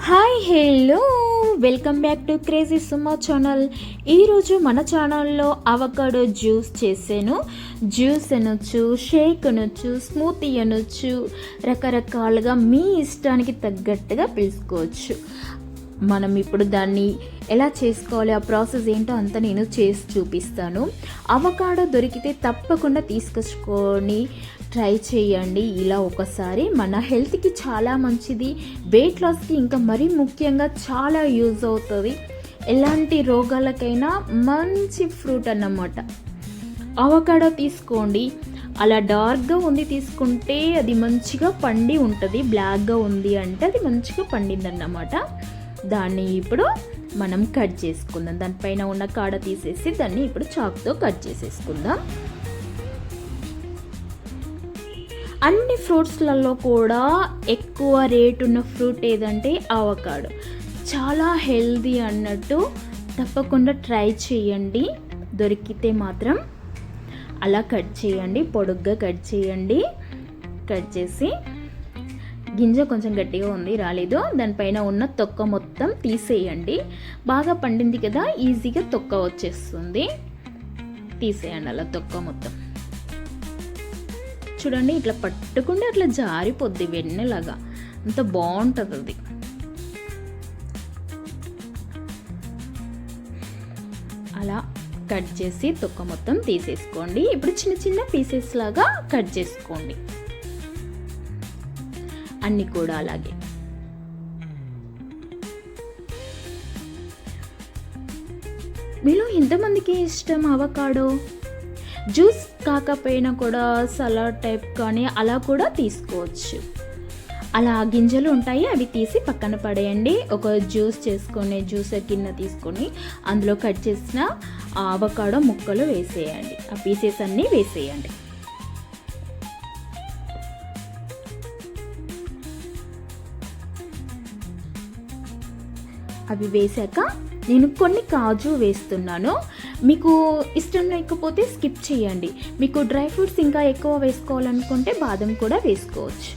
Hi hello welcome back to crazy Suma channel. ఈరోజు మన ఛానల్లో అవకాడో జ్యూస్ చేసాను. జ్యూస్ అనొచ్చు, షేక్ అనొచ్చు, స్మూతీ అనొచ్చు, రకరకాలుగా మీ ఇష్టానికి తగ్గట్టుగా పిలుచుకోవచ్చు. మనం ఇప్పుడు దాన్ని ఎలా చేసుకోవాలి, ఆ ప్రాసెస్ ఏంటో అంతా నేను చేసి చూపిస్తాను. అవకాడో దొరికితే తప్పకుండా తీసుకొచ్చుకొని ట్రై చేయండి. ఇలా ఒకసారి మన హెల్త్కి చాలా మంచిది, వెయిట్ లాస్కి ఇంకా మరీ ముఖ్యంగా చాలా యూజ్ అవుతుంది. ఎలాంటి రోగాలకైనా మంచి ఫ్రూట్ అన్నమాట. అవకాడో తీసుకోండి. అలా డార్క్గా ఉంది తీసుకుంటే అది మంచిగా పండి ఉంటుంది, బ్లాక్గా ఉంది అంటే అది మంచిగా పండిందన్నమాట. దాన్ని ఇప్పుడు మనం కట్ చేసుకుందాం. దానిపైన ఉన్న కాడ తీసేసి దాన్ని ఇప్పుడు చాకుతో కట్ చేసేసుకుందాం. అన్ని ఫ్రూట్స్లలో కూడా ఎక్కువ రేట్ ఉన్న ఫ్రూట్ ఏదంటే అవకాడో. చాలా హెల్దీ అన్నట్టు, తప్పకుండా ట్రై చేయండి. దొరికితే మాత్రం అలా కట్ చేయండి, పొడుగ్గా కట్ చేయండి. కట్ చేసి గింజ కొంచెం గట్టిగా ఉంది, రాలేదు, దానిపైన ఉన్న తొక్క మొత్తం తీసేయండి. బాగా పండింది కదా, ఈజీగా తొక్క వచ్చేస్తుంది. తీసేయండి అలా తొక్క మొత్తం. చూడండి, ఇట్లా పట్టుకుంటే అట్లా జారిపోద్ది వెన్నెలాగా, అంత బాగుంటుంది అది. అలా కట్ చేసి తొక్క మొత్తం తీసేసుకోండి. ఇప్పుడు చిన్న చిన్న పీసెస్ లాగా కట్ చేసుకోండి అన్నీ కూడా. అలాగే మీలో ఎంతమందికి ఇష్టం అవకాడో? జ్యూస్ కాకపోయినా కూడా సలాడ్ టైప్ కానీ అలా కూడా తీసుకోవచ్చు. అలా గింజలు ఉంటాయి, అవి తీసి పక్కన పడేయండి. ఒక జ్యూస్ చేసుకొని జ్యూసర్ గిన్నె తీసుకొని అందులో కట్ చేసిన అవకాడో ముక్కలు వేసేయండి. ఆ పీసెస్ అన్నీ వేసేయండి. అవి వేసాక నేను కొన్ని కాజు వేస్తున్నాను. మీకు ఇష్టం లేకపోతే స్కిప్ చేయండి. మీకు డ్రై ఫ్రూట్స్ ఇంకా ఎక్కువ వేసుకోవాలనుకుంటే బాదం కూడా వేసుకోవచ్చు.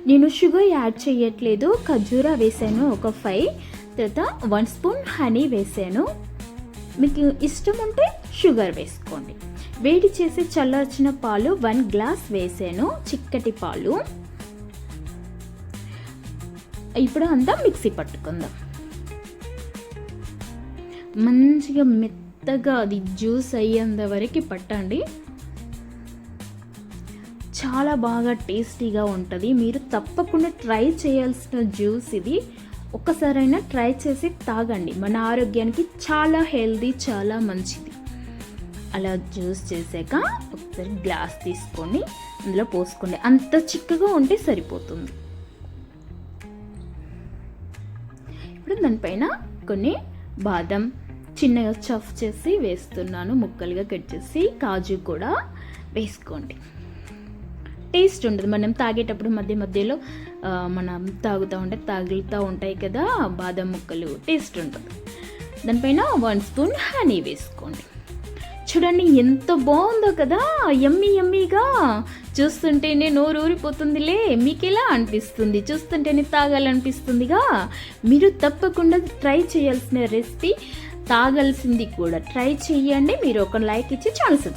నేను షుగర్ యాడ్ చేయట్లేదు. ఖర్జూరా వేసాను ఒక 5, తర్వాత 1 స్పూన్ హనీ వేసాను. మీకు ఇష్టం ఉంటే షుగర్ వేసుకోండి. వేడి చేసి చల్లార్చిన పాలు 1 గ్లాస్ వేసాను, చిక్కటి పాలు. ఇప్పుడు అంతా మిక్సీ పట్టుకుందాం. మంచిగా మెత్తగా అది జ్యూస్ అయ్యేంత వరకు పట్టండి. చాలా బాగా టేస్టీగా ఉంటుంది. మీరు తప్పకుండా ట్రై చేయాల్సిన జ్యూస్ ఇది. ఒక్కసారైనా ట్రై చేసి తాగండి. మన ఆరోగ్యానికి చాలా హెల్దీ, చాలా మంచిది. అలా జ్యూస్ చేసాక ఒకసారి గ్లాస్ తీసుకొని అందులో పోసుకోండి. అంత చిక్కగా ఉంటే సరిపోతుంది. ఇప్పుడు దానిపైన కొన్ని బాదం చిన్నగా చఫ్ చేసి వేస్తున్నాను, ముక్కలుగా కట్ చేసి. కాజు కూడా వేసుకోండి. టేస్ట్ ఉంటుంది. మనం తాగేటప్పుడు మధ్య మధ్యలో మనం తగులుతూ ఉంటాయి కదా బాదం ముక్కలు, టేస్ట్ ఉంటుంది. దానిపైన 1 స్పూన్ హనీ వేసుకోండి. చూడండి ఎంత బాగుందో కదా, యమ్మీ యమ్మీగా. చూస్తుంటేనే నోరు ఊరిపోతుందిలే. మీకు ఎలా అనిపిస్తుంది? చూస్తుంటేనే తాగాలనిపిస్తుందిగా. మీరు తప్పకుండా ట్రై చేయాల్సిన రెసిపీ, తాగాల్సింది కూడా ట్రై చేయండి. మీరు ఒక లైక్ ఇచ్చి ఛానల్